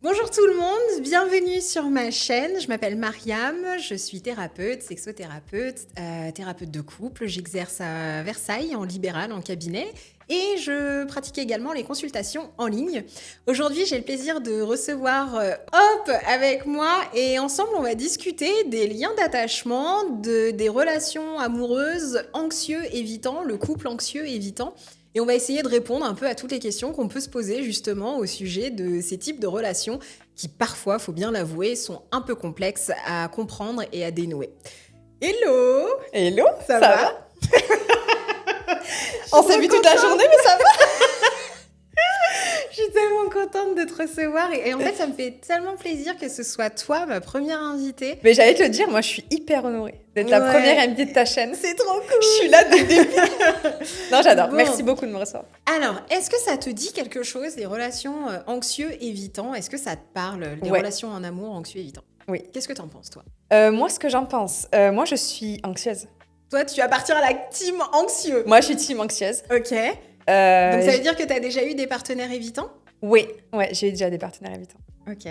Bonjour tout le monde, bienvenue sur ma chaîne. Je m'appelle Mariam, je suis thérapeute, sexothérapeute, thérapeute de couple. J'exerce à Versailles en libéral, en cabinet. Et je pratique également les consultations en ligne. Aujourd'hui, j'ai le plaisir de recevoir Hop avec moi et ensemble, on va discuter des liens d'attachement, des relations amoureuses anxieux évitant, le couple anxieux évitant. Et on va essayer de répondre un peu à toutes les questions qu'on peut se poser justement au sujet de ces types de relations qui parfois, faut bien l'avouer, sont un peu complexes à comprendre et à dénouer. Hello! Hello, Ça va? On s'est vu toute la journée, mais ça va. Je suis tellement contente de te recevoir et en fait, ça me fait tellement plaisir que ce soit toi, ma première invitée. Mais j'allais te le dire, moi je suis hyper honorée d'être la première invitée de ta chaîne. C'est trop cool! Je suis là dès le début. Non, j'adore. Bon. Merci beaucoup de me recevoir. Alors, est-ce que ça te dit quelque chose, les relations anxieux évitants? Est-ce que ça te parle, les Ouais. relations en amour anxieux évitants? Oui. Qu'est-ce que t'en penses, toi? Moi, ce que j'en pense, moi je suis anxieuse. Toi, tu appartiens à la team anxieux. Moi je suis team anxieuse. Ok. Donc, ça veut dire que tu as déjà eu des partenaires évitants? Oui, ouais, j'ai déjà des partenaires évitants. Ok.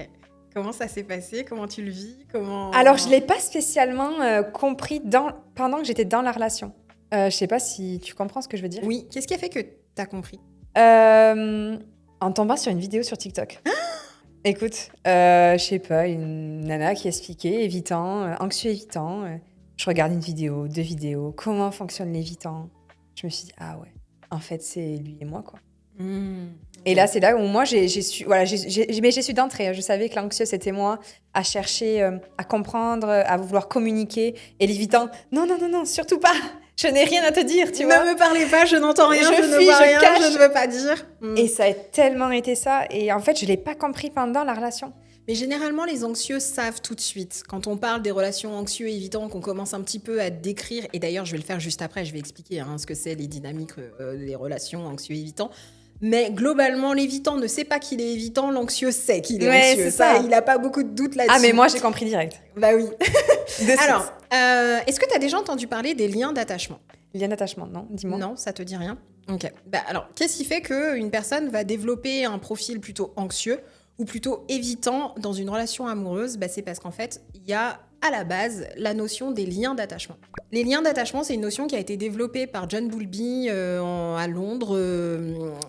Comment ça s'est passé? Comment tu le vis? Comment... Alors, je ne l'ai pas spécialement compris pendant que j'étais dans la relation. Je sais pas si tu comprends ce que je veux dire. Oui. Qu'est-ce qui a fait que tu as compris? En tombant sur une vidéo sur TikTok. Écoute, je sais pas, une nana qui expliquait évitant, anxieux évitant. Je regarde une vidéo, 2 vidéos, comment fonctionnent l'évitant. Je me suis dit, ah ouais, en fait, c'est lui et moi, quoi. Et là, c'est là où moi, j'ai su, voilà, mais j'ai su d'entrée. Je savais que l'anxieux, c'était moi, à chercher, à comprendre, à vouloir communiquer. Et l'évitant, non, non, non, non, surtout pas. Je n'ai rien à te dire, tu vois. Ne me parlez pas, je n'entends rien, Je je ne fuis, vois je rien, cache. je ne veux pas dire. Et ça a tellement été ça. Et en fait, je l'ai pas compris pendant la relation. Mais généralement, les anxieux savent tout de suite. Quand on parle des relations anxieux évitantes, qu'on commence un petit peu à décrire, et d'ailleurs, je vais le faire juste après, je vais expliquer ce que c'est les dynamiques, les relations anxieux évitants. Mais globalement, l'évitant ne sait pas qu'il est évitant, l'anxieux sait qu'il est Ouais, anxieux. c'est ça. Il n'a pas beaucoup de doutes là-dessus. Ah, mais moi, j'ai compris direct. Bah oui. De suite. Alors, est-ce que tu as déjà entendu parler des liens d'attachement? Lien d'attachement, non? Dis-moi. Non, ça te dit rien? Ok. Bah alors, qu'est-ce qui fait qu'une personne va développer un profil plutôt anxieux ou plutôt évitant dans une relation amoureuse? Bah, c'est parce qu'en fait, il y a à la base la notion des liens d'attachement. Les liens d'attachement, c'est une notion qui a été développée par John Bowlby à Londres.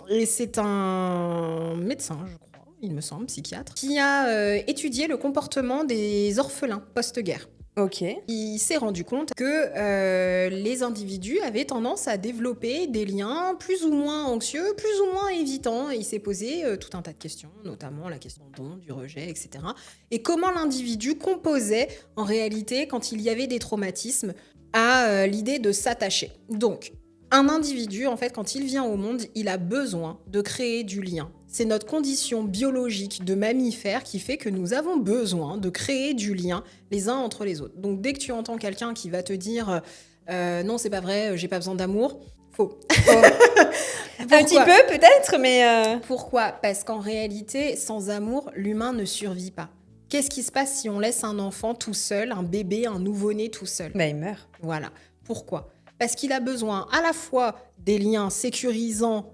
Et c'est un médecin, je crois, il me semble, psychiatre, qui a étudié le comportement des orphelins post-guerre. Ok. Il s'est rendu compte que les individus avaient tendance à développer des liens plus ou moins anxieux, plus ou moins évitants. Et il s'est posé tout un tas de questions, notamment la question du don, du rejet, etc. Et comment l'individu composait en réalité quand il y avait des traumatismes à l'idée de s'attacher. Donc, un individu, en fait, quand il vient au monde, il a besoin de créer du lien. C'est notre condition biologique de mammifère qui fait que nous avons besoin de créer du lien les uns entre les autres. Donc, dès que tu entends quelqu'un qui va te dire non, c'est pas vrai, j'ai pas besoin d'amour, faux. Un petit peu, peut-être, mais... Pourquoi? Parce qu'en réalité, sans amour, l'humain ne survit pas. Qu'est-ce qui se passe si on laisse un enfant tout seul, un bébé, un nouveau-né tout seul? Bah, il meurt. Voilà. Pourquoi? Parce qu'il a besoin à la fois des liens sécurisants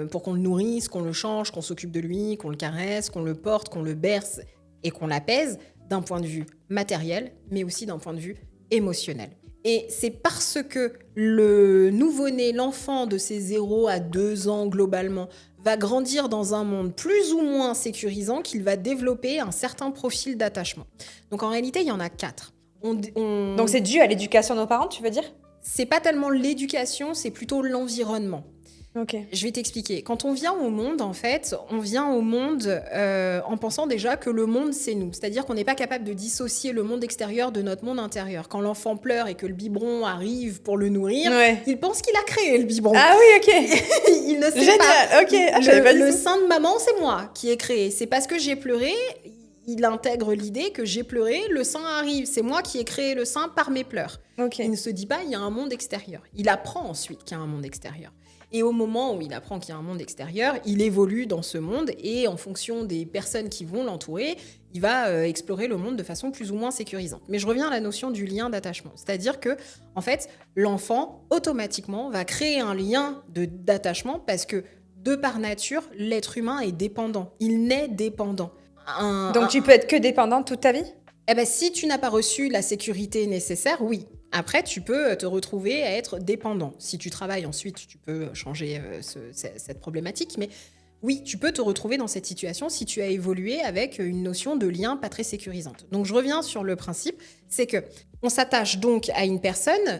pour qu'on le nourrisse, qu'on le change, qu'on s'occupe de lui, qu'on le caresse, qu'on le porte, qu'on le berce et qu'on l'apaise d'un point de vue matériel, mais aussi d'un point de vue émotionnel. Et c'est parce que le nouveau-né, l'enfant de ces 0 à 2 ans globalement, va grandir dans un monde plus ou moins sécurisant qu'il va développer un certain profil d'attachement. Donc en réalité, il y en a 4. Donc c'est dû à l'éducation de nos parents, tu veux dire? C'est pas tellement l'éducation, c'est plutôt l'environnement. Ok. Je vais t'expliquer. Quand on vient au monde, en fait, on vient au monde en pensant déjà que le monde, c'est nous. C'est-à-dire qu'on n'est pas capable de dissocier le monde extérieur de notre monde intérieur. Quand l'enfant pleure et que le biberon arrive pour le nourrir, Ouais. il pense qu'il a créé le biberon. Ah oui, ok. Il ne sait Génial, pas. ok. Ah, je savais pas du Le tout. sein de maman, c'est moi qui ai créé. C'est parce que j'ai pleuré, il intègre l'idée que j'ai pleuré, le sein arrive. C'est moi qui ai créé le sein par mes pleurs. Ok. Il ne se dit pas, il y a un monde extérieur. Il apprend ensuite qu'il y a un monde extérieur. Et au moment où il apprend qu'il y a un monde extérieur, il évolue dans ce monde et en fonction des personnes qui vont l'entourer, il va explorer le monde de façon plus ou moins sécurisante. Mais je reviens à la notion du lien d'attachement. C'est-à-dire que, en fait, l'enfant, automatiquement, va créer un lien d'attachement parce que, de par nature, l'être humain est dépendant. Il naît dépendant. Donc, tu peux être que dépendante toute ta vie? Eh ben, si tu n'as pas reçu la sécurité nécessaire, oui. Après, tu peux te retrouver à être dépendant. Si tu travailles ensuite, tu peux changer cette problématique. Mais oui, tu peux te retrouver dans cette situation si tu as évolué avec une notion de lien pas très sécurisante. Donc, je reviens sur le principe, c'est que on s'attache donc à une personne,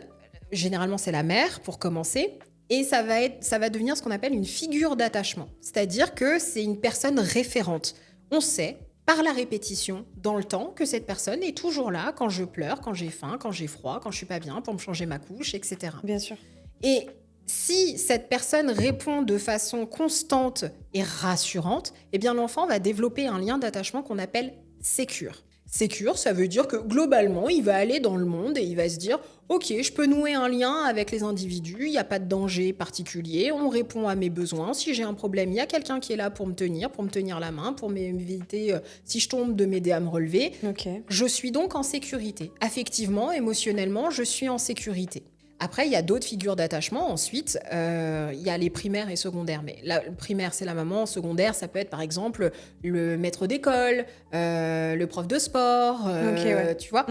généralement c'est la mère pour commencer, et ça va devenir ce qu'on appelle une figure d'attachement. C'est-à-dire que c'est une personne référente. On sait, par la répétition, dans le temps, que cette personne est toujours là quand je pleure, quand j'ai faim, quand j'ai froid, quand je suis pas bien, pour me changer ma couche, etc. Bien sûr. Et si cette personne répond de façon constante et rassurante, eh bien l'enfant va développer un lien d'attachement qu'on appelle sécure. Sécure, ça veut dire que globalement, il va aller dans le monde et il va se dire « Ok, je peux nouer un lien avec les individus, il n'y a pas de danger particulier, on répond à mes besoins. Si j'ai un problème, il y a quelqu'un qui est là pour me tenir la main, pour m'éviter, si je tombe, de m'aider à me relever. Ok. Je suis donc en sécurité. Affectivement, émotionnellement, je suis en sécurité. » Après, il y a d'autres figures d'attachement. Ensuite, il y a les primaires et secondaires. Mais le primaire, c'est la maman. Secondaire, ça peut être par exemple le maître d'école, le prof de sport, tu vois.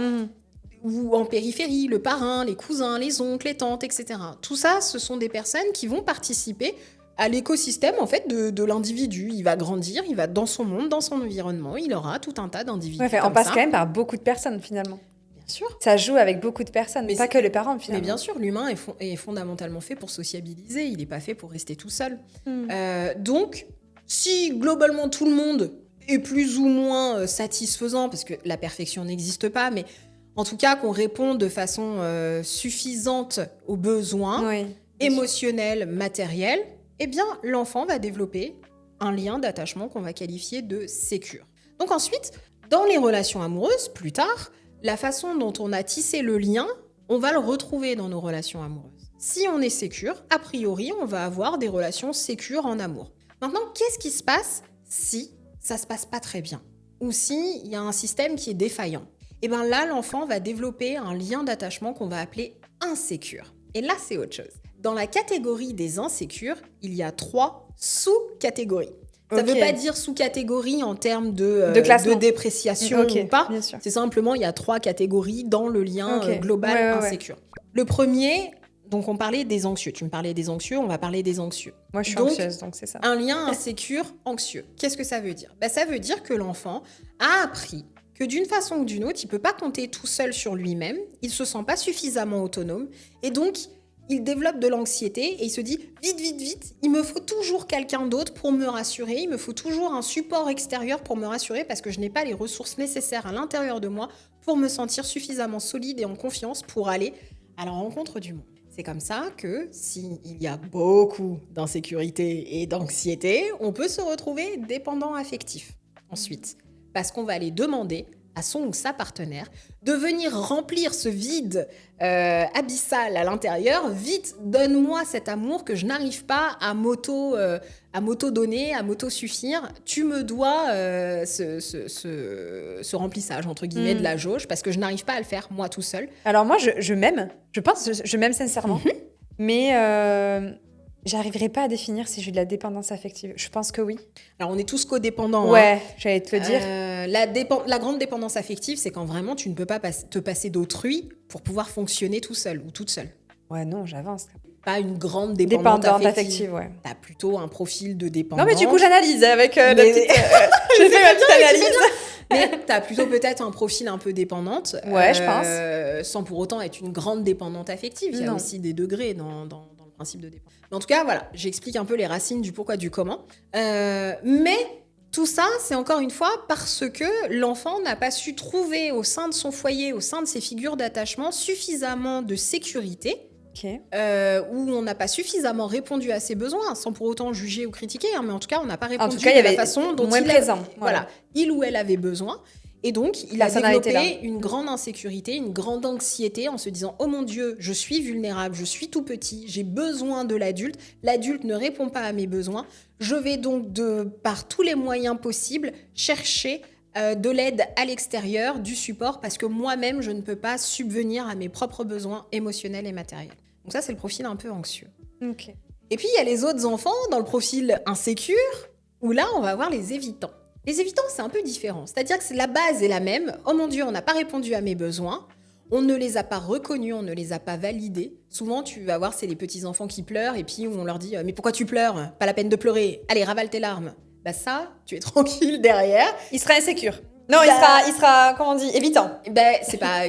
Ou en périphérie, le parrain, les cousins, les oncles, les tantes, etc. Tout ça, ce sont des personnes qui vont participer à l'écosystème en fait de l'individu. Il va grandir, il va dans son monde, dans son environnement. Il aura tout un tas d'individus. Ouais, on passe quand même par beaucoup de personnes finalement. Sûr. Ça joue avec beaucoup de personnes, mais pas que les parents finalement. Mais bien sûr, l'humain est fondamentalement fait pour sociabiliser, il n'est pas fait pour rester tout seul. Donc, si globalement tout le monde est plus ou moins satisfaisant, parce que la perfection n'existe pas, mais en tout cas qu'on répond de façon suffisante aux besoins émotionnels, matériels, eh bien l'enfant va développer un lien d'attachement qu'on va qualifier de sécure. Donc ensuite, dans les relations amoureuses, plus tard, la façon dont on a tissé le lien, on va le retrouver dans nos relations amoureuses. Si on est sécure, a priori, on va avoir des relations sécures en amour. Maintenant, qu'est-ce qui se passe si ça se passe pas très bien? Ou si il y a un système qui est défaillant? Et bien là, l'enfant va développer un lien d'attachement qu'on va appeler insécure. Et là, c'est autre chose. Dans la catégorie des insécures, il y a 3 sous-catégories. Ça ne veut pas dire sous-catégorie en termes de dépréciation ou pas. C'est simplement, il y a 3 catégories dans le lien global insécure. Le premier, donc on parlait des anxieux. Tu me parlais des anxieux, on va parler des anxieux. Moi, je suis anxieuse, donc c'est ça. Un lien insécure, anxieux. Qu'est-ce que ça veut dire? Ça veut dire que l'enfant a appris que d'une façon ou d'une autre, il ne peut pas compter tout seul sur lui-même, il ne se sent pas suffisamment autonome, et donc il développe de l'anxiété et il se dit « vite, il me faut toujours quelqu'un d'autre pour me rassurer, il me faut toujours un support extérieur pour me rassurer parce que je n'ai pas les ressources nécessaires à l'intérieur de moi pour me sentir suffisamment solide et en confiance pour aller à la rencontre du monde. » C'est comme ça que s'il y a beaucoup d'insécurité et d'anxiété, on peut se retrouver dépendant affectif. Ensuite, parce qu'on va aller demander à son ou sa partenaire de venir remplir ce vide abyssal à l'intérieur. Vite, donne-moi cet amour que je n'arrive pas à m'auto-donner, à m'auto-suffire. Tu me dois ce remplissage, entre guillemets, de la jauge, parce que je n'arrive pas à le faire, moi, tout seul. Alors moi, je m'aime. Je pense que je m'aime sincèrement. Mais j'arriverai pas à définir si j'ai de la dépendance affective. Je pense que oui. Alors, on est tous codépendants. Ouais, j'allais te le dire. La grande dépendance affective, c'est quand vraiment tu ne peux pas te passer d'autrui pour pouvoir fonctionner tout seul ou toute seule. Ouais, non, j'avance. Pas une grande dépendance affective. Ouais. T'as plutôt un profil de dépendance. Non, mais du coup, j'analyse avec la petite... J'ai fait ma petite analyse. Mais t'as plutôt peut-être un profil un peu dépendante. Ouais, je pense. Sans pour autant être une grande dépendante affective. Il y a aussi des degrés dans le principe de dépendance. Mais en tout cas, voilà, j'explique un peu les racines du pourquoi, du comment. Mais tout ça, c'est encore une fois parce que l'enfant n'a pas su trouver au sein de son foyer, au sein de ses figures d'attachement, suffisamment de sécurité. Où on n'a pas suffisamment répondu à ses besoins, sans pour autant juger ou critiquer, hein, mais en tout cas, on n'a pas répondu de la façon dont il ou elle avait besoin. Et donc, il a développé une grande insécurité, une grande anxiété en se disant « Oh mon Dieu, je suis vulnérable, je suis tout petit, j'ai besoin de l'adulte. L'adulte ne répond pas à mes besoins. Je vais donc, par tous les moyens possibles, chercher de l'aide à l'extérieur, du support, parce que moi-même, je ne peux pas subvenir à mes propres besoins émotionnels et matériels. » Donc ça, c'est le profil un peu anxieux. Okay. Et puis, il y a les autres enfants dans le profil insécure, où là, on va avoir les évitants. Les évitants, c'est un peu différent. C'est-à-dire que la base est la même. Oh mon Dieu, on n'a pas répondu à mes besoins. On ne les a pas reconnus, on ne les a pas validés. Souvent, tu vas voir, c'est les petits-enfants qui pleurent et puis on leur dit « Mais pourquoi tu pleures ? Pas la peine de pleurer. Allez, ravale tes larmes. » Bah ça, tu es tranquille derrière. Il sera insécure. Non, Bah- il sera, comment on dit, évitant. Ben, c'est pas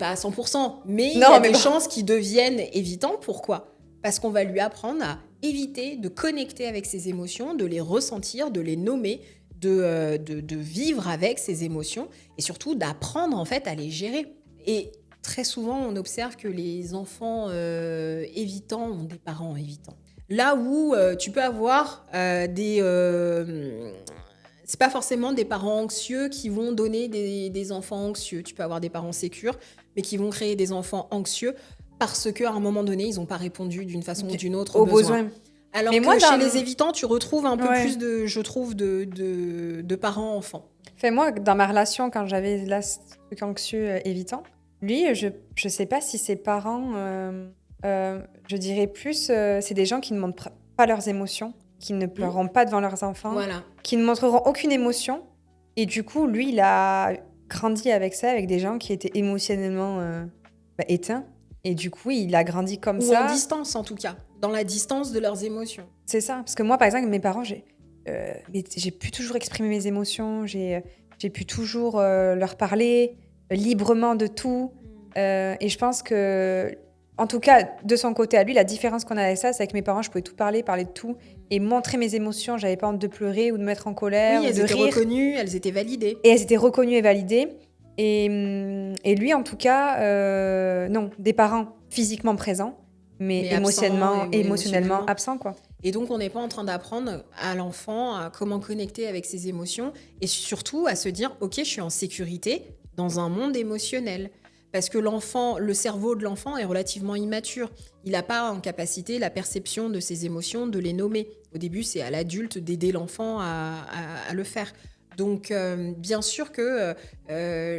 à 100%, mais il y Non, a mais des bon. chances qu'ils deviennent évitants. Pourquoi ? Parce qu'on va lui apprendre à éviter de connecter avec ses émotions, de les ressentir, de les nommer, de vivre avec ses émotions et surtout d'apprendre en fait à les gérer. Et très souvent, on observe que les enfants évitants ont des parents évitants. Là où tu peux avoir c'est pas forcément des parents anxieux qui vont donner des enfants anxieux. Tu peux avoir des parents sécures, mais qui vont créer des enfants anxieux parce qu'à un moment donné, ils n'ont pas répondu d'une façon ou d'une autre Aux besoins. Alors Mais que moi, chez les évitants, tu retrouves un peu Ouais. plus de parents-enfants. Fait moi, dans ma relation, quand j'avais là, ce truc anxieux évitant, lui, je sais pas si ses parents, je dirais plus, c'est des gens qui ne montrent pas leurs émotions, qui ne pleureront pas devant leurs enfants, Voilà. qui ne montreront aucune émotion. Et du coup, lui, il a grandi avec ça, avec des gens qui étaient émotionnellement éteints. Et du coup, il a grandi comme Ou ça. en distance, en tout cas. Dans la distance de leurs émotions. C'est ça. Parce que moi, par exemple, mes parents, j'ai pu toujours exprimer mes émotions, j'ai pu toujours leur parler librement de tout. Et je pense que, en tout cas, de son côté à lui, la différence qu'on a avec ça, c'est avec mes parents, je pouvais tout parler de tout et montrer mes émotions. J'avais pas honte de pleurer ou de me mettre en colère Oui, ou elles de étaient rire. reconnues, elles étaient validées. Et elles étaient reconnues et validées. Et lui, en tout cas, non, des parents physiquement présents, mais absents et émotionnellement absents, quoi. Et donc, on n'est pas en train d'apprendre à l'enfant à comment connecter avec ses émotions et surtout à se dire « Ok, je suis en sécurité dans un monde émotionnel ». Parce que le cerveau de l'enfant est relativement immature. Il n'a pas en capacité la perception de ses émotions, de les nommer. Au début, c'est à l'adulte d'aider l'enfant à le faire. Donc, bien sûr que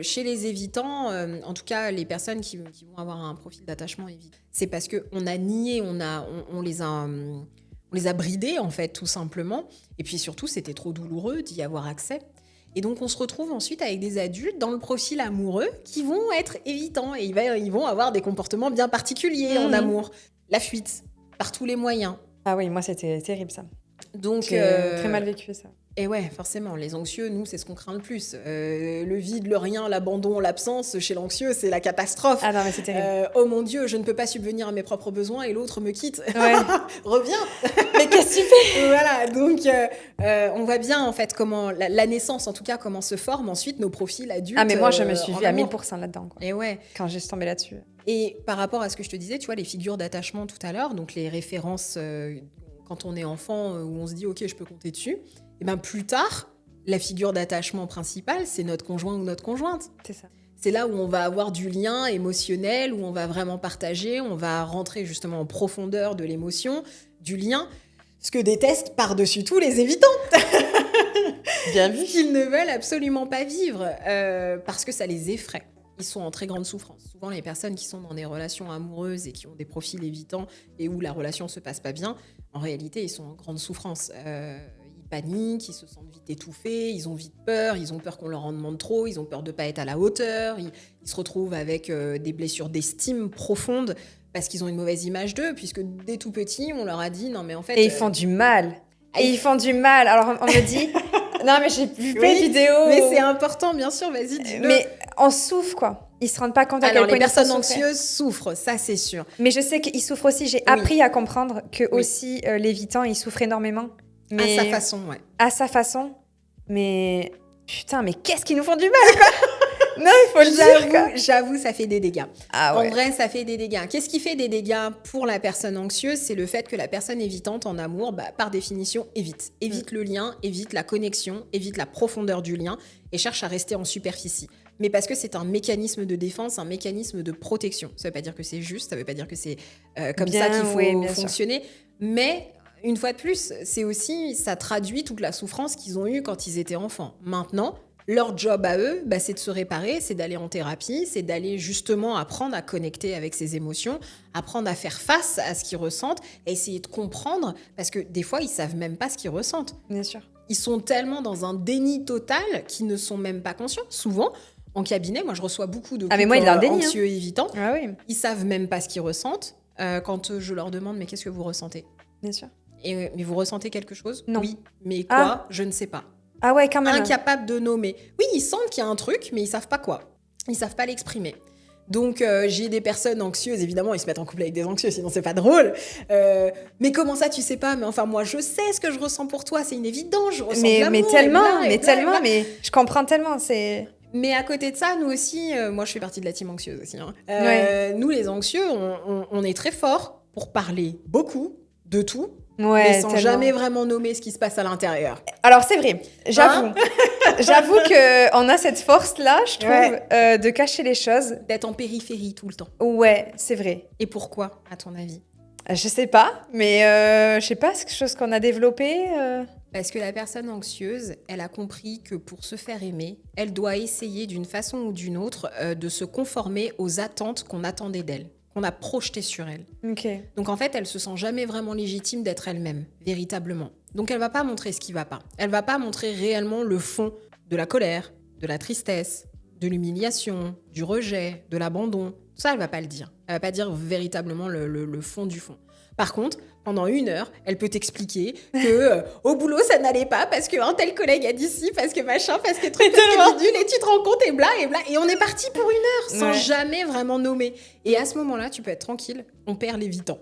chez les évitants, en tout cas les personnes qui vont avoir un profil d'attachement évitant, c'est parce qu'on a nié, on les a bridés en fait, tout simplement. Et puis surtout, c'était trop douloureux d'y avoir accès. Et donc, on se retrouve ensuite avec des adultes dans le profil amoureux qui vont être évitants et ils vont avoir des comportements bien particuliers en amour. La fuite, par tous les moyens. Ah oui, moi, c'était terrible, ça. Donc, J'ai très mal vécu, ça. Et ouais, forcément, les anxieux, nous, c'est ce qu'on craint le plus. Le vide, le rien, l'abandon, l'absence, chez l'anxieux, c'est la catastrophe. Ah non, mais c'est terrible. Oh mon Dieu, je ne peux pas subvenir à mes propres besoins et l'autre me quitte. Ouais. Reviens. Mais qu'est-ce que tu fais? Voilà, donc on voit bien en fait comment la naissance, en tout cas, comment se forment ensuite nos profils adultes. Ah, mais moi, je me suis en vue à amour. 1000% là-dedans, quoi. Et ouais. Quand j'ai tombé là-dessus. Et par rapport à ce que je te disais, tu vois, les figures d'attachement tout à l'heure, donc les références quand on est enfant où on se dit, ok, je peux compter dessus, et bien plus tard, la figure d'attachement principale, c'est notre conjoint ou notre conjointe. C'est ça. C'est là où on va avoir du lien émotionnel, où on va vraiment partager, on va rentrer justement en profondeur de l'émotion, du lien, ce que détestent par-dessus tout les évitants. Bien vu. Qu'ils ne veulent absolument pas vivre parce que ça les effraie. Ils sont en très grande souffrance. Souvent, les personnes qui sont dans des relations amoureuses et qui ont des profils évitants et où la relation se passe pas bien, en réalité, ils sont en grande souffrance. Ils paniquent, ils se sentent vite étouffés, ils ont vite peur, ils ont peur qu'on leur en demande trop, ils ont peur de pas être à la hauteur, ils se retrouvent avec des blessures d'estime profondes parce qu'ils ont une mauvaise image d'eux, puisque dès tout petit, on leur a dit non mais en fait... Et ils font du mal. Et ils font du mal. Alors, on me dit... Non, mais j'ai vu plein de vidéos. Mais c'est important, bien sûr, vas-y, dis-le. Mais on souffre, quoi. Ils se rendent pas compte à Alors, quel point les personnes ils souffrent. anxieuses souffrent, ça c'est sûr. Mais je sais qu'ils souffrent aussi. J'ai appris à comprendre que aussi l'évitant, il souffre énormément. Mais à sa façon, ouais. À sa façon. Mais putain, mais qu'est-ce qu'ils nous font du mal, quoi. Non, il faut le dire, quoi. J'avoue, ça fait des dégâts. Ah ouais. En vrai, ça fait des dégâts. Qu'est-ce qui fait des dégâts pour la personne anxieuse? C'est le fait que la personne évitante en amour, par définition, évite. Évite le lien, évite la connexion, évite la profondeur du lien et cherche à rester en superficie. Mais parce que c'est un mécanisme de défense, un mécanisme de protection. Ça ne veut pas dire que c'est juste, ça ne veut pas dire que c'est comme ça qu'il faut fonctionner. Mais... une fois de plus, c'est aussi, ça traduit toute la souffrance qu'ils ont eue quand ils étaient enfants. Maintenant, leur job à eux, c'est de se réparer, c'est d'aller en thérapie, c'est d'aller justement apprendre à connecter avec ses émotions, apprendre à faire face à ce qu'ils ressentent et essayer de comprendre, parce que des fois, ils savent même pas ce qu'ils ressentent. Bien sûr. Ils sont tellement dans un déni total qu'ils ne sont même pas conscients. Souvent, en cabinet, moi, je reçois beaucoup de Ah, mais moi, il est dans le déni, anxieux et évitants. Ah oui, Ils savent même pas ce qu'ils ressentent. Quand je leur demande, mais qu'est-ce que vous ressentez? bien sûr. Mais vous ressentez quelque chose? Non. Oui. Mais quoi? Je ne sais pas. Ah ouais, quand même. Incapables de nommer. Oui, ils sentent qu'il y a un truc, mais ils savent pas quoi. Ils savent pas l'exprimer. Donc, j'ai des personnes anxieuses, évidemment, ils se mettent en couple avec des anxieux, sinon c'est pas drôle. Mais comment ça, tu sais pas? Mais enfin, moi, je sais ce que je ressens pour toi, c'est une évidence, je ressens de l'amour. Mais tellement, et bla. mais je comprends tellement, c'est... Mais à côté de ça, nous aussi, moi, je fais partie de la team anxieuse aussi. Hein. Ouais. Nous, les anxieux, on est très forts pour parler beaucoup de tout, Ouais, mais sans tellement. jamais vraiment nommer ce qui se passe à l'intérieur. Alors, c'est vrai, j'avoue. J'avoue qu'on a cette force-là, je trouve, de cacher les choses. D'être en périphérie tout le temps. Ouais, c'est vrai. Et pourquoi, à ton avis? Je sais pas, mais je sais pas, c'est quelque chose qu'on a développé. Parce que la personne anxieuse, elle a compris que pour se faire aimer, elle doit essayer d'une façon ou d'une autre de se conformer aux attentes qu'on attendait d'elle, qu'on a projetées sur elle. Ok. Donc en fait, elle se sent jamais vraiment légitime d'être elle-même, véritablement. Donc elle va pas montrer ce qui va pas. Elle va pas montrer réellement le fond de la colère, de la tristesse, de l'humiliation, du rejet, de l'abandon. Ça, elle va pas le dire. Elle va pas dire véritablement le fond du fond. Par contre, pendant 1 heure, elle peut t'expliquer que au boulot, ça n'allait pas parce qu'un tel collègue a dit ci, parce que machin, parce que truc, parce que bidule, et tu te rends compte, et bla, et bla. Et on est parti pour 1 heure sans jamais vraiment nommer. Et à ce moment-là, tu peux être tranquille, on perd l'évitant.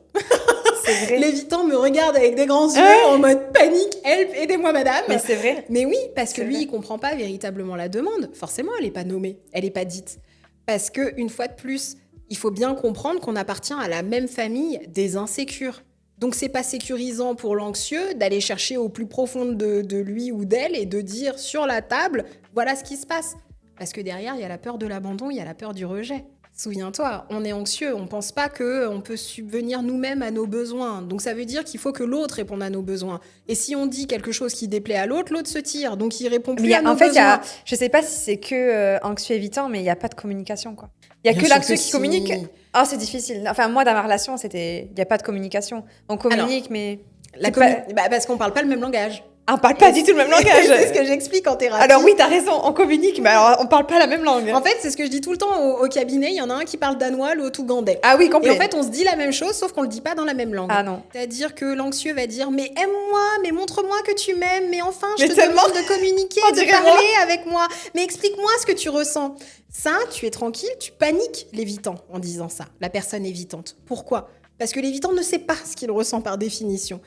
C'est vrai. L'évitant me regarde avec des grands yeux en mode panique, help, aidez-moi madame. Mais c'est vrai. Mais oui, parce que C'est lui, vrai. il comprend pas véritablement la demande. Forcément, elle est pas nommée, elle est pas dite. Parce que une fois de plus, il faut bien comprendre qu'on appartient à la même famille des insécures. Donc c'est pas sécurisant pour l'anxieux d'aller chercher au plus profond de lui ou d'elle et de dire sur la table, voilà ce qui se passe. Parce que derrière, il y a la peur de l'abandon, il y a la peur du rejet. Souviens-toi, on est anxieux, on pense pas qu'on peut subvenir nous-mêmes à nos besoins. Donc ça veut dire qu'il faut que l'autre réponde à nos besoins. Et si on dit quelque chose qui déplaît à l'autre, l'autre se tire. Donc il répond plus à nos besoins. Je sais pas si c'est que anxieux évitant, mais il y a pas de communication, quoi. Il y a Bien que sûr l'anxieux que qui si. communique. Ah, c'est difficile. Enfin, moi, dans ma relation, il y a pas de communication. On communique, mais Parce qu'on parle pas le même langage. on parle pas du tout le même langage. C'est ce que j'explique en thérapie. Alors oui, t'as raison, on communique, mais alors on parle pas la même langue. En fait, c'est ce que je dis tout le temps au cabinet. Il y en a un qui parle danois, l'autre ougandais. Ah oui, complet. Et en fait, on se dit la même chose, sauf qu'on le dit pas dans la même langue. Ah non. C'est-à-dire que l'anxieux va dire « Mais aime-moi, mais montre-moi que tu m'aimes, mais enfin, je Mais te tellement. demande de communiquer, On de dirait parler moi. avec moi. Mais explique-moi ce que tu ressens. » Ça, tu es tranquille, tu paniques l'évitant en disant ça, la personne évitante. Pourquoi? Parce que l'évitant ne sait pas ce qu'il ressent par définition.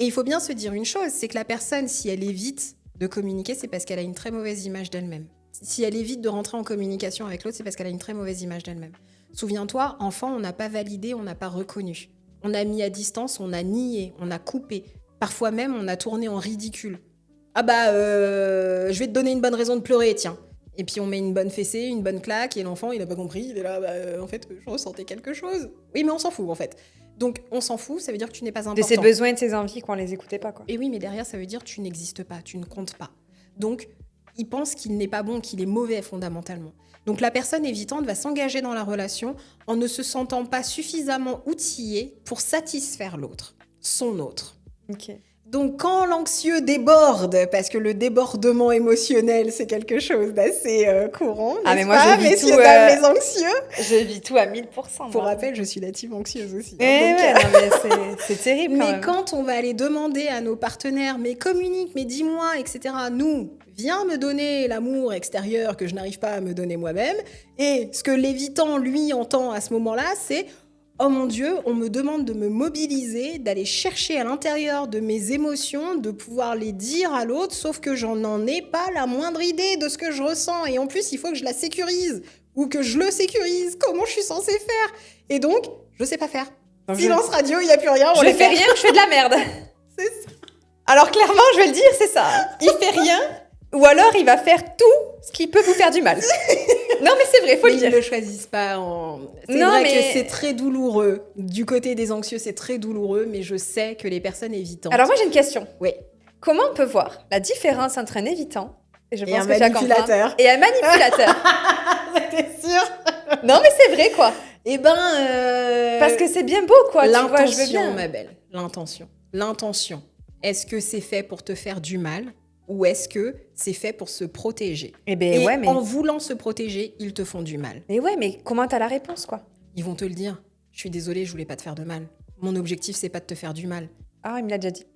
Et il faut bien se dire une chose, c'est que la personne, si elle évite de communiquer, c'est parce qu'elle a une très mauvaise image d'elle-même. Si elle évite de rentrer en communication avec l'autre, c'est parce qu'elle a une très mauvaise image d'elle-même. Souviens-toi, enfant, on n'a pas validé, on n'a pas reconnu. On a mis à distance, on a nié, on a coupé. Parfois même, on a tourné en ridicule. Ah bah, je vais te donner une bonne raison de pleurer, tiens. Et puis on met une bonne fessée, une bonne claque, et l'enfant, il n'a pas compris, il est là, en fait, je ressentais quelque chose. Oui, mais on s'en fout, en fait. Donc, on s'en fout, ça veut dire que tu n'es pas important. De ses besoins et de ses envies, qu'on les écoutait pas, quoi. Et oui, mais derrière, ça veut dire que tu n'existes pas, tu ne comptes pas. Donc, il pense qu'il n'est pas bon, qu'il est mauvais fondamentalement. Donc, la personne évitante va s'engager dans la relation en ne se sentant pas suffisamment outillée pour satisfaire l'autre, son autre. Ok. Donc, quand l'anxieux déborde, parce que le débordement émotionnel, c'est quelque chose d'assez courant, Ah, n'est-ce mais moi, pas, je vis messieurs, tout, dames, les anxieux. Je vis tout à 1000%. Pour moi. rappel, je suis la team anxieuse aussi. Eh hein, donc, ouais, non, mais c'est terrible, quand mais même. quand on va aller demander à nos partenaires, mais communique, mais dis-moi, etc., nous, viens me donner l'amour extérieur que je n'arrive pas à me donner moi-même. Et ce que l'évitant, lui, entend à ce moment-là, c'est « Oh mon Dieu, on me demande de me mobiliser, d'aller chercher à l'intérieur de mes émotions, de pouvoir les dire à l'autre, sauf que j'en en ai pas la moindre idée de ce que je ressens. Et en plus, il faut que je la sécurise ou que je le sécurise. Comment je suis censée faire ?» Et donc, je sais pas faire. Donc, Silence radio, il n'y a plus rien. on Je les fais fait. rien, je fais de la merde. C'est ça. Alors clairement, je vais le dire, c'est ça. Il fait rien, ou alors il va faire tout ce qui peut vous faire du mal. Non, mais c'est vrai, faut Mais le ils dire. ne le choisissent pas. C'est Non, vrai mais- que c'est très douloureux. Du côté des anxieux, c'est très douloureux, mais je sais que les personnes évitantes... Alors moi j'ai une question. Oui. Comment on peut voir la différence entre un évitant et je Et pense un que tu vas comprendre, manipulateur. et un manipulateur? T'es sûr? Non, mais c'est vrai quoi. Eh ben... Parce que c'est bien beau quoi. Tu vois, je veux l'intention, bien. ma belle. L'intention. L'intention. Est-ce que c'est fait pour te faire du mal ou est-ce que c'est fait pour se protéger? Eh ben Et ouais, mais... en voulant se protéger, ils te font du mal. Mais ouais, mais comment t'as la réponse, quoi? Ils vont te le dire. Je suis désolée, je voulais pas te faire de mal. Mon objectif, c'est pas de te faire du mal. Ah, il me l'a déjà dit.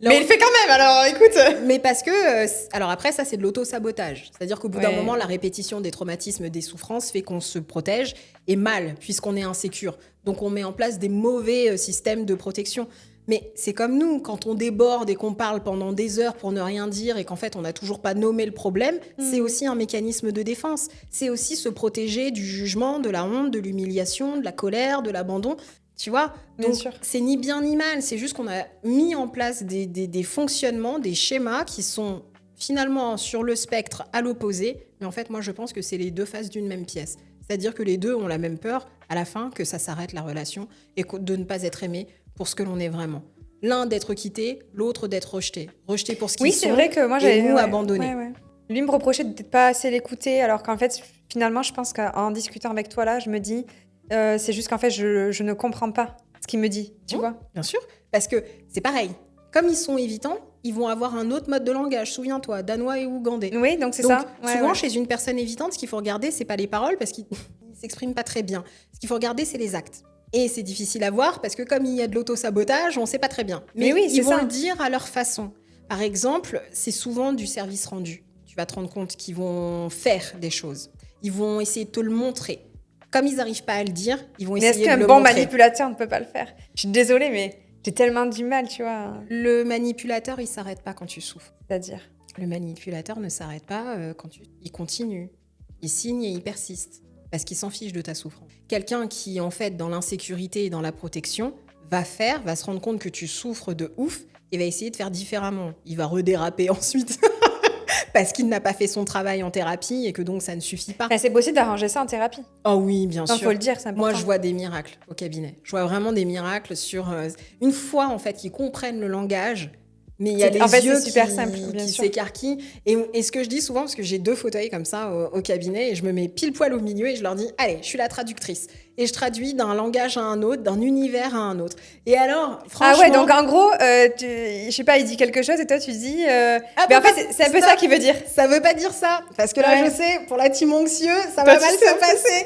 Là, Mais il le fait quand même, alors écoute. Mais parce que, alors après, ça, c'est de l'auto-sabotage. C'est-à-dire qu'au bout d'un Ouais. moment, la répétition des traumatismes, des souffrances fait qu'on se protège et mal, puisqu'on est insécure. Donc, on met en place des mauvais systèmes de protection. Mais c'est comme nous, quand on déborde et qu'on parle pendant des heures pour ne rien dire et qu'en fait, on n'a toujours pas nommé le problème, c'est aussi un mécanisme de défense. C'est aussi se protéger du jugement, de la honte, de l'humiliation, de la colère, de l'abandon. Tu vois? Bien Donc, sûr. c'est ni bien ni mal. C'est juste qu'on a mis en place des fonctionnements, des schémas qui sont finalement sur le spectre à l'opposé. Mais en fait, moi, je pense que c'est les deux faces d'une même pièce. C'est-à-dire que les deux ont la même peur à la fin que ça s'arrête la relation et de ne pas être aimé pour ce que l'on est vraiment. L'un d'être quitté, l'autre d'être rejeté. Rejeté pour ce qu'ils Oui, sont c'est vrai que moi, et j'avais... nous ouais, abandonnés. ouais. Lui me reprochait de peut-être pas assez l'écouter, alors qu'en fait, finalement, je pense qu'en discutant avec toi, là, je me dis... c'est juste qu'en fait, je ne comprends pas ce qu'il me dit, tu vois. Bien sûr, parce que c'est pareil. Comme ils sont évitants, ils vont avoir un autre mode de langage. Souviens-toi, danois et ougandais. Oui, donc c'est Donc, ça. Ouais, souvent, ouais. chez une personne évitante, ce qu'il faut regarder, c'est pas les paroles, parce qu'ils ne s'expriment pas très bien. Ce qu'il faut regarder, c'est les actes. Et c'est difficile à voir, parce que comme il y a de l'auto-sabotage, on ne sait pas très bien. Mais oui, ils c'est vont ça. le dire à leur façon. Par exemple, c'est souvent du service rendu. Tu vas te rendre compte qu'ils vont faire des choses. Ils vont essayer de te le montrer. Comme ils n'arrivent pas à le dire, ils vont Mais est-ce essayer de qu'un le bon montrer. manipulateur ne peut pas le faire? Je suis désolée, mais j'ai tellement du mal, tu vois. Le manipulateur, il s'arrête pas quand tu souffres. C'est-à-dire... Le manipulateur ne s'arrête pas il continue. Il signe et il persiste. Parce qu'il s'en fiche de ta souffrance. Quelqu'un qui, en fait, dans l'insécurité et dans la protection, va se rendre compte que tu souffres de ouf et va essayer de faire différemment. Il va redéraper ensuite. Parce qu'il n'a pas fait son travail en thérapie et que donc ça ne suffit pas. Enfin, c'est possible d'arranger ça en thérapie. Oh oui, bien Il sûr. faut le dire, c'est important. Moi, je vois des miracles au cabinet. Je vois vraiment des miracles sur... une fois, en fait, qu'ils comprennent le langage, mais il y a les En fait, yeux c'est super qui, simple, bien qui sûr. s'écarquillent. Et ce que je dis souvent, parce que j'ai 2 fauteuils comme ça au cabinet, et je me mets pile poil au milieu et je leur dis, allez, je suis la traductrice. Et je traduis d'un langage à un autre, d'un univers à un autre. Et alors, franchement... Ah ouais, donc en gros, je sais pas, il dit quelque chose et toi tu dis... Ah, mais en pourquoi fait, c'est un peu ça qu'il veut dire. Ça veut pas dire ça, parce que là, Ouais. je sais, pour la team anxieux, ça Toi, va tu mal sais se passer.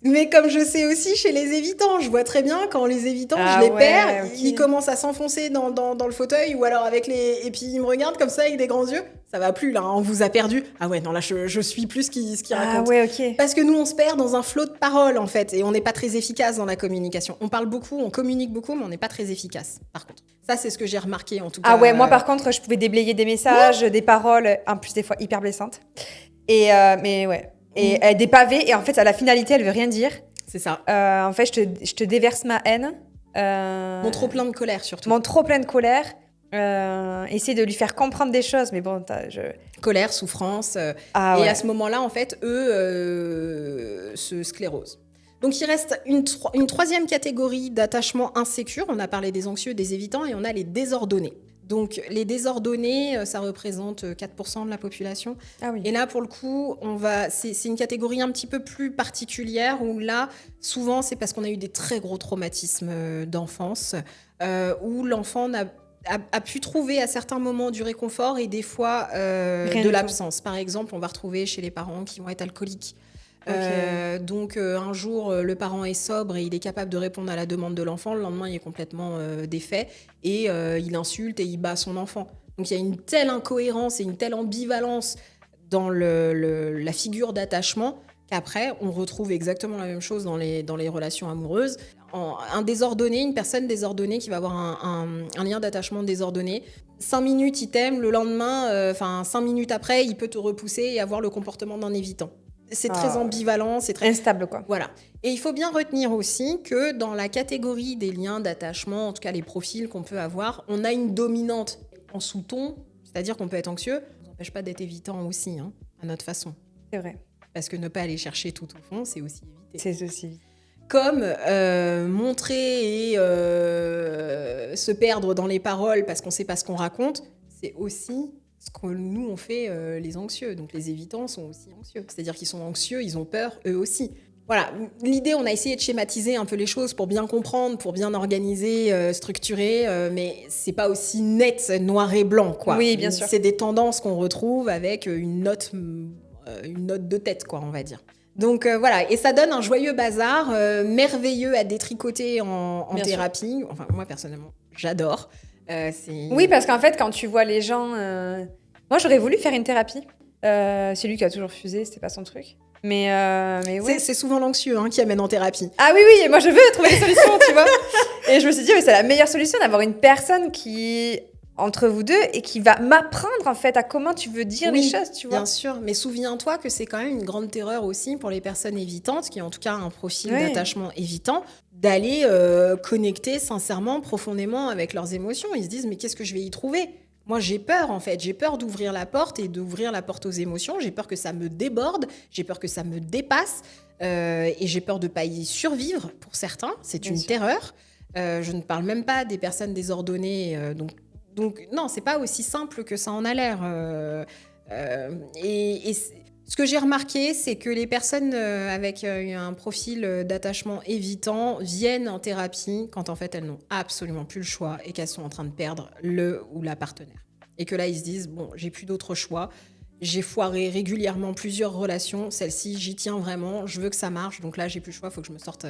Mais comme je sais aussi chez les évitants, je vois très bien quand les évitants, Ah je les ouais, perds, ok. ils commencent à s'enfoncer dans le fauteuil ou alors avec les... Et puis ils me regardent comme ça avec des grands yeux. Ça va plus, là, hein, on vous a perdu. Ah ouais, non, là, je suis plus ce qu'il Ah raconte. ouais, ok. Parce que nous, on se perd dans un flot de paroles, en fait, et on n'est pas très efficace dans la communication. On parle beaucoup, on communique beaucoup, mais on n'est pas très efficace, par contre. Ça, c'est ce que j'ai remarqué, en tout cas. Ah ouais, moi par contre, je pouvais déblayer des messages, des paroles, en plus des fois hyper blessantes. Et mais ouais. Et des pavés, et en fait, à la finalité, elle veut rien dire. C'est ça. En fait, je te déverse ma haine. Mon trop plein de colère, surtout. Mon trop plein de colère. Essayer de lui faire comprendre des choses, mais bon, Colère, souffrance. Ah et ouais. à ce moment-là, en fait, eux se sclérosent. Donc, il reste une 3e catégorie d'attachement insécure. On a parlé des anxieux, des évitants, et on a les désordonnés. Donc, les désordonnés, ça représente 4% de la population. Ah oui. Et là, pour le coup, c'est une catégorie un petit peu plus particulière où là, souvent, c'est parce qu'on a eu des très gros traumatismes d'enfance, où l'enfant a pu trouver à certains moments du réconfort et des fois Rien de du l'absence. Par exemple, on va retrouver chez les parents qui vont être alcooliques. Ok. Donc un jour, le parent est sobre et il est capable de répondre à la demande de l'enfant. Le lendemain, il est complètement défait et il insulte et il bat son enfant. Donc il y a une telle incohérence et une telle ambivalence dans la figure d'attachement qu'après, on retrouve exactement la même chose dans les relations amoureuses. Un désordonné, une personne désordonnée qui va avoir un lien d'attachement désordonné. 5 minutes, il t'aime, le lendemain, 5 minutes après, il peut te repousser et avoir le comportement d'un évitant. C'est très ambivalent, c'est très... Instable, quoi. Voilà. Et il faut bien retenir aussi que dans la catégorie des liens d'attachement, en tout cas les profils qu'on peut avoir, on a une dominante en sous-ton, c'est-à-dire qu'on peut être anxieux, ça ne nous empêche pas d'être évitant aussi, hein, à notre façon. C'est vrai. Parce que ne pas aller chercher tout au fond, c'est aussi éviter. C'est aussi... Comme montrer et se perdre dans les paroles parce qu'on ne sait pas ce qu'on raconte, c'est aussi ce que nous, on fait les anxieux. Donc les évitants sont aussi anxieux. C'est-à-dire qu'ils sont anxieux, ils ont peur, eux aussi. Voilà, l'idée, on a essayé de schématiser un peu les choses pour bien comprendre, pour bien organiser, structurer, mais c'est pas aussi net, noir et blanc, quoi. Oui, bien sûr. C'est des tendances qu'on retrouve avec une note de tête, quoi, on va dire. Donc voilà, et ça donne un joyeux bazar, merveilleux à détricoter en Bien sûr. thérapie. Enfin, moi, personnellement, j'adore. Oui, parce qu'en fait, quand tu vois les gens... Moi, j'aurais voulu faire une thérapie. C'est lui qui a toujours refusé, c'était pas son truc. Mais ouais. C'est souvent l'anxieux qui amène en thérapie. Ah oui, et moi je veux trouver des solutions, tu vois. Et je me suis dit, mais c'est la meilleure solution d'avoir une personne qui, entre vous deux, et qui va m'apprendre en fait à comment tu veux dire les choses, tu vois. Bien sûr, mais souviens-toi que c'est quand même une grande terreur aussi pour les personnes évitantes, qui ont en tout cas un profil d'attachement évitant, d'aller connecter sincèrement, profondément avec leurs émotions. Ils se disent, mais qu'est-ce que je vais y trouver ? Moi, j'ai peur, en fait. J'ai peur d'ouvrir la porte et d'ouvrir la porte aux émotions. J'ai peur que ça me déborde. J'ai peur que ça me dépasse. Et j'ai peur de ne pas y survivre, pour certains. C'est une terreur. Je ne parle même pas des personnes désordonnées. Donc, non, c'est pas aussi simple que ça en a l'air. Ce que j'ai remarqué, c'est que les personnes avec un profil d'attachement évitant viennent en thérapie quand en fait elles n'ont absolument plus le choix et qu'elles sont en train de perdre le ou la partenaire. Et que là, ils se disent, bon, j'ai plus d'autre choix. J'ai foiré régulièrement plusieurs relations. Celle-ci, j'y tiens vraiment. Je veux que ça marche. Donc là, j'ai plus le choix. Il faut que je me sorte.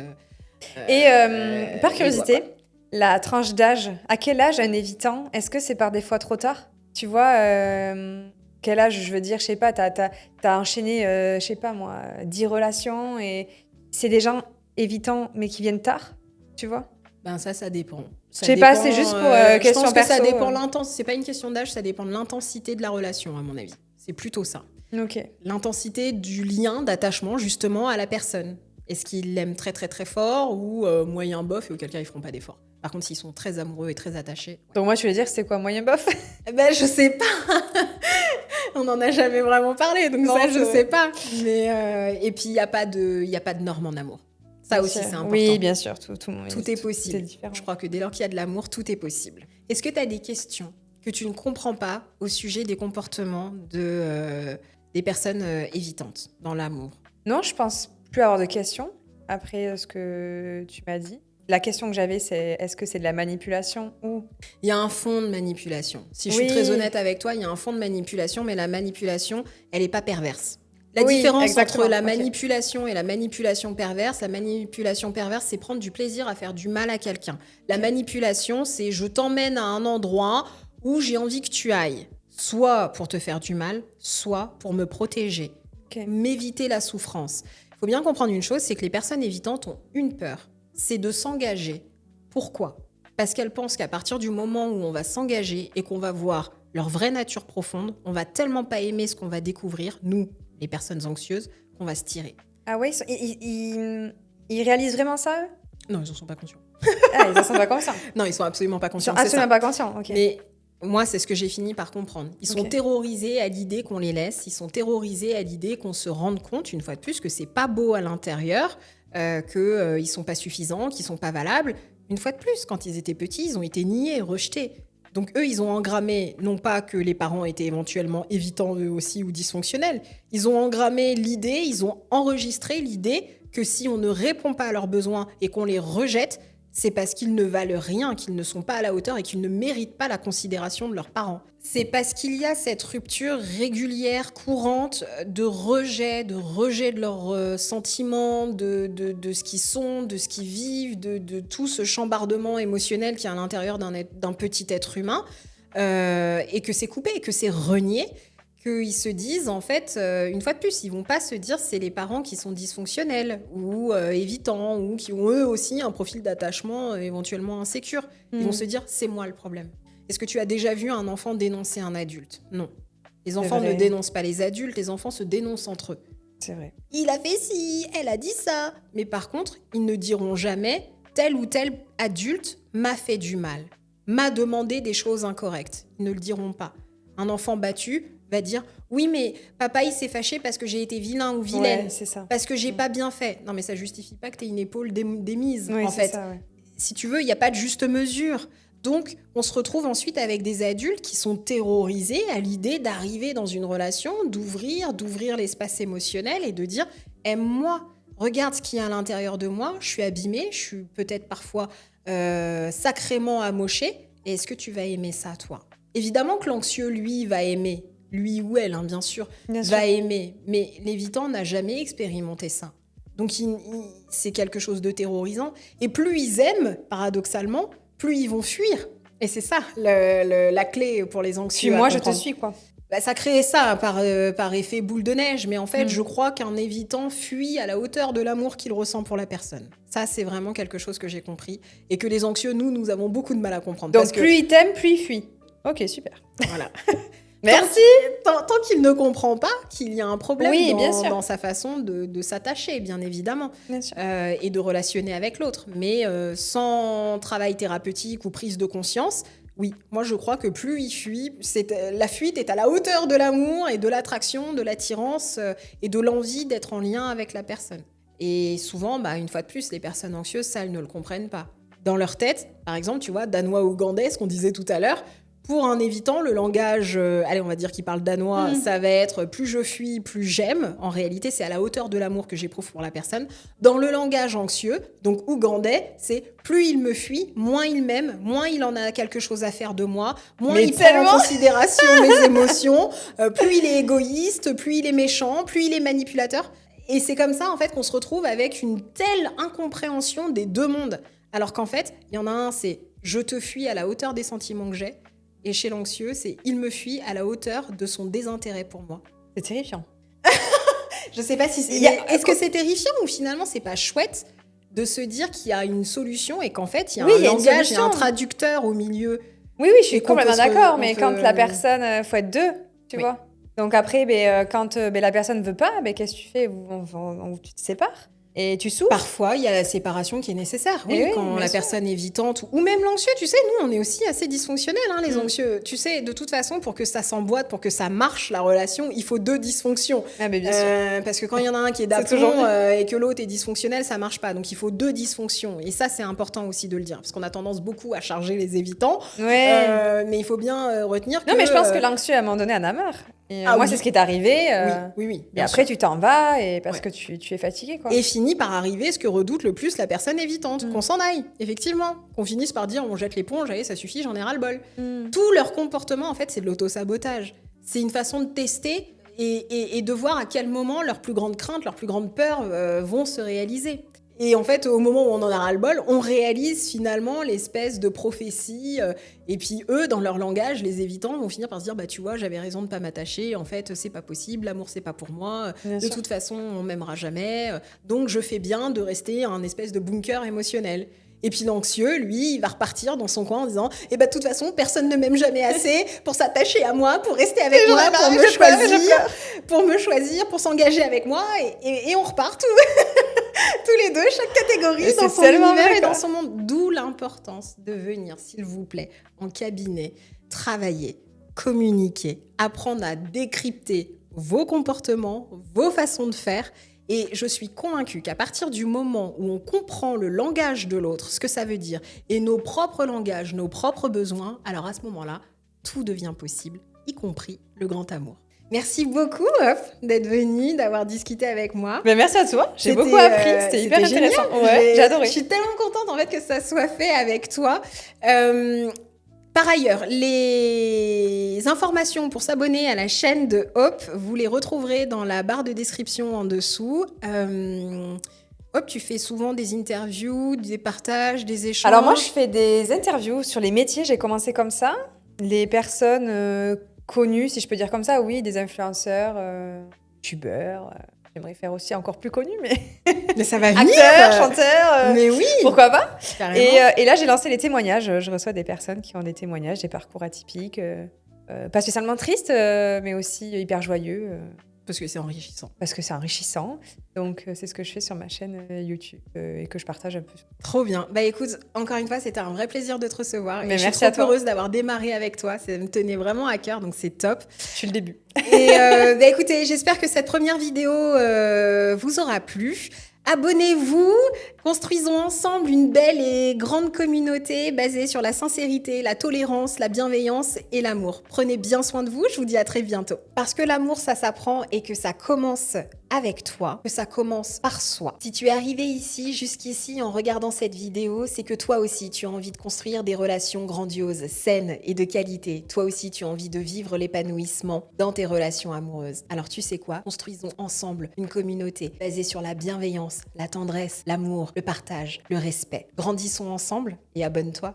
Par curiosité, la tranche d'âge, à quel âge un évitant ? Est-ce que c'est par des fois trop tard ? Tu vois, quel âge, je veux dire, je sais pas, t'as enchaîné, je sais pas moi, 10 relations et c'est des gens évitants mais qui viennent tard, tu vois ? Ben ça dépend. Je sais pas, c'est juste pour question je pense perso. Que ça dépend l'intensité. C'est pas une question d'âge, ça dépend de l'intensité de la relation, à mon avis. C'est plutôt ça. Ok. L'intensité du lien d'attachement, justement, à la personne. Est-ce qu'ils l'aiment très, très, très fort ou moyen bof et auquel cas ils feront pas d'efforts. Par contre, s'ils sont très amoureux et très attachés... Ouais. Donc moi, tu veux dire, c'est quoi, moyen bof ? Ben, je sais pas. On n'en a jamais vraiment parlé, donc non, ça, je sais pas. Mais, et puis, il n'y a pas de normes en amour. Ça bien aussi, sûr. C'est important. Oui, bien sûr, tout est possible. Tout est je crois que dès lors qu'il y a de l'amour, tout est possible. Est-ce que tu as des questions que tu ne comprends pas au sujet des comportements des personnes évitantes dans l'amour ? Non, je pense plus avoir de questions après ce que tu m'as dit. La question que j'avais, c'est est-ce que c'est de la manipulation ou... Il y a un fond de manipulation. Si je suis très honnête avec toi, il y a un fond de manipulation, mais la manipulation, elle n'est pas perverse. La différence entre la manipulation et la manipulation perverse, c'est prendre du plaisir à faire du mal à quelqu'un. La manipulation, c'est je t'emmène à un endroit où j'ai envie que tu ailles, soit pour te faire du mal, soit pour me protéger, m'éviter la souffrance. Il faut bien comprendre une chose, c'est que les personnes évitantes ont une peur, c'est de s'engager. Pourquoi ? Parce qu'elles pensent qu'à partir du moment où on va s'engager et qu'on va voir leur vraie nature profonde, on va tellement pas aimer ce qu'on va découvrir, nous, les personnes anxieuses, qu'on va se tirer. Ah oui, ils réalisent vraiment ça, eux ? Non, ils en sont pas conscients. Ah, ils en sont pas conscients ? Non, ils sont absolument pas conscients. Ils sont absolument pas conscients, ok. Mais moi, c'est ce que j'ai fini par comprendre. Ils sont terrorisés à l'idée qu'on les laisse, ils sont terrorisés à l'idée qu'on se rende compte, une fois de plus, que c'est pas beau à l'intérieur, qu'ils sont pas suffisants, qu'ils sont pas valables. Une fois de plus, quand ils étaient petits, ils ont été niés, rejetés. Donc eux, ils ont engrammé, non pas que les parents étaient éventuellement évitants eux aussi ou dysfonctionnels, ils ont engrammé l'idée, ils ont enregistré l'idée que si on ne répond pas à leurs besoins et qu'on les rejette, c'est parce qu'ils ne valent rien, qu'ils ne sont pas à la hauteur et qu'ils ne méritent pas la considération de leurs parents. C'est parce qu'il y a cette rupture régulière, courante, de rejet de leurs sentiments, de ce qu'ils sont, de ce qu'ils vivent, de tout ce chambardement émotionnel qui est à l'intérieur d'un petit être humain, et que c'est coupé, et que c'est renié, qu'ils se disent, en fait, une fois de plus, ils vont pas se dire c'est les parents qui sont dysfonctionnels ou évitants ou qui ont eux aussi un profil d'attachement éventuellement insécure. Ils vont se dire c'est moi le problème. Est-ce que tu as déjà vu un enfant dénoncer un adulte ? Non. Les enfants ne dénoncent pas les adultes, les enfants se dénoncent entre eux. C'est vrai. Il a fait ci, elle a dit ça. Mais par contre, ils ne diront jamais tel ou tel adulte m'a fait du mal, m'a demandé des choses incorrectes. Ils ne le diront pas. Un enfant battu va dire « Oui, mais papa, il s'est fâché parce que j'ai été vilain ou vilaine, c'est ça. parce que j'ai pas bien fait. » Non, mais ça justifie pas que tu aies une épaule démise, en fait. Ça, ouais. Si tu veux, il n'y a pas de juste mesure. Donc, on se retrouve ensuite avec des adultes qui sont terrorisés à l'idée d'arriver dans une relation, d'ouvrir l'espace émotionnel et de dire « Aime-moi, regarde ce qu'il y a à l'intérieur de moi, je suis abîmée, je suis peut-être parfois sacrément amochée, et est-ce que tu vas aimer ça, toi? Évidemment que l'anxieux, lui, va aimer, lui ou elle, hein, bien sûr, va aimer, mais l'évitant n'a jamais expérimenté ça. Donc c'est quelque chose de terrorisant, et plus ils aiment, paradoxalement, plus ils vont fuir. Et c'est ça la clé pour les anxieux. Puis moi, je te suis, quoi. Bah, ça crée ça par effet boule de neige, mais en fait, je crois qu'un évitant fuit à la hauteur de l'amour qu'il ressent pour la personne. Ça, c'est vraiment quelque chose que j'ai compris, et que les anxieux, nous avons beaucoup de mal à comprendre. Donc plus il t'aime, plus il fuit. Ok, super. Voilà. Merci. Tant qu'il ne comprend pas qu'il y a un problème bien sûr. dans sa façon de s'attacher, bien évidemment, Bien sûr. et de relationner avec l'autre. Mais sans travail thérapeutique ou prise de conscience, oui, moi je crois que plus il fuit, la fuite est à la hauteur de l'amour et de l'attraction, de l'attirance et de l'envie d'être en lien avec la personne. Et souvent, une fois de plus, les personnes anxieuses, ça, elles ne le comprennent pas. Dans leur tête, par exemple, tu vois, danois-ougandais, ce qu'on disait tout à l'heure, pour un évitant, le langage, on va dire qu'il parle danois, ça va être plus je fuis, plus j'aime. En réalité, c'est à la hauteur de l'amour que j'éprouve pour la personne. Dans le langage anxieux, donc ougandais, c'est plus il me fuit, moins il m'aime, moins il en a quelque chose à faire de moi, moins il prend en considération mes émotions, plus il est égoïste, plus il est méchant, plus il est manipulateur. Et c'est comme ça, en fait, qu'on se retrouve avec une telle incompréhension des deux mondes. Alors qu'en fait, il y en a un, c'est je te fuis à la hauteur des sentiments que j'ai. Et chez l'anxieux, c'est il me fuit à la hauteur de son désintérêt pour moi. C'est terrifiant. Je sais pas si c'est... Est-ce que c'est terrifiant ou finalement c'est pas chouette de se dire qu'il y a une solution et qu'en fait il y a un langage, il y a un traducteur au milieu. Oui, je suis complètement d'accord, mais quand la personne... faut être deux, tu vois. Donc après, quand la personne ne veut pas, qu'est-ce que tu fais? Tu te sépares et tu souffres. Parfois, il y a la séparation qui est nécessaire. Oui, quand la personne est évitante ou même l'anxieux, tu sais, nous, on est aussi assez dysfonctionnels, les anxieux. Tu sais, de toute façon, pour que ça s'emboîte, pour que ça marche, la relation, il faut deux dysfonctions. Ah, mais bien sûr. Parce que quand il y en a un qui est d'aplomb et que l'autre est dysfonctionnel, ça marche pas. Donc, il faut deux dysfonctions. Et ça, c'est important aussi de le dire. Parce qu'on a tendance beaucoup à charger les évitants. Mais il faut bien retenir que... Non, mais je pense que l'anxieux, à un moment donné, en a marre. Et moi, c'est ce qui est arrivé. Oui. Et après, tu t'en vas parce que tu es fatigué, quoi. Et finit par arriver ce que redoute le plus la personne évitante, qu'on s'en aille, effectivement. Qu'on finisse par dire on jette l'éponge, allez, ça suffit, j'en ai ras le bol. Tout leur comportement, en fait, c'est de l'auto-sabotage. C'est une façon de tester et de voir à quel moment leurs plus grandes craintes, leurs plus grandes peurs vont se réaliser. Et en fait, au moment où on en a ras-le-bol, on réalise finalement l'espèce de prophétie. Et puis eux, dans leur langage, les évitants vont finir par se dire tu vois, j'avais raison de pas m'attacher. En fait, c'est pas possible. L'amour, c'est pas pour moi. De toute façon, on m'aimera jamais. Donc, je fais bien de rester un espèce de bunker émotionnel. Et puis l'anxieux, lui, il va repartir dans son coin en disant de toute façon, personne ne m'aime jamais assez pour s'attacher à moi, pour rester avec moi, pour me choisir, pour s'engager avec moi. Et on repart tous les deux, chaque catégorie dans son univers et dans son monde. D'où l'importance de venir, s'il vous plaît, en cabinet, travailler, communiquer, apprendre à décrypter vos comportements, vos façons de faire. Et je suis convaincue qu'à partir du moment où on comprend le langage de l'autre, ce que ça veut dire, et nos propres langages, nos propres besoins, alors à ce moment-là, tout devient possible, y compris le grand amour. Merci beaucoup, d'être venue, d'avoir discuté avec moi. Merci à toi, j'ai beaucoup appris, c'était hyper intéressant. Ouais, j'ai adoré. Je suis tellement contente en fait que ça soit fait avec toi. Par ailleurs, les informations pour s'abonner à la chaîne de Hope, vous les retrouverez dans la barre de description en dessous. Hope, tu fais souvent des interviews, des partages, des échanges. Alors moi, je fais des interviews sur les métiers, j'ai commencé comme ça. Les personnes connues, si je peux dire comme ça, oui, des influenceurs, youtubeurs. J'aimerais faire aussi encore plus connu, mais ça va venir. Acteur, chanteur. Mais oui. Pourquoi pas. Carrément. Et là, j'ai lancé les témoignages. Je reçois des personnes qui ont des témoignages, des parcours atypiques, pas spécialement tristes, mais aussi hyper joyeux. Parce que c'est enrichissant. Parce que c'est enrichissant. Donc, c'est ce que je fais sur ma chaîne YouTube et que je partage un peu. Trop bien. Écoute, encore une fois, c'était un vrai plaisir de te recevoir. Mais et merci à toi. Je suis trop heureuse d'avoir démarré avec toi. Ça me tenait vraiment à cœur, donc c'est top. Je suis le début. Et écoutez, j'espère que cette première vidéo vous aura plu. Abonnez-vous, construisons ensemble une belle et grande communauté basée sur la sincérité, la tolérance, la bienveillance et l'amour. Prenez bien soin de vous, je vous dis à très bientôt. Parce que l'amour, ça s'apprend et que ça commence avec toi, que ça commence par soi. Si tu es arrivé ici, jusqu'ici, en regardant cette vidéo, c'est que toi aussi, tu as envie de construire des relations grandioses, saines et de qualité. Toi aussi, tu as envie de vivre l'épanouissement dans tes relations amoureuses. Alors tu sais quoi? Construisons ensemble une communauté basée sur la bienveillance, la tendresse, l'amour, le partage, le respect. Grandissons ensemble et abonne-toi.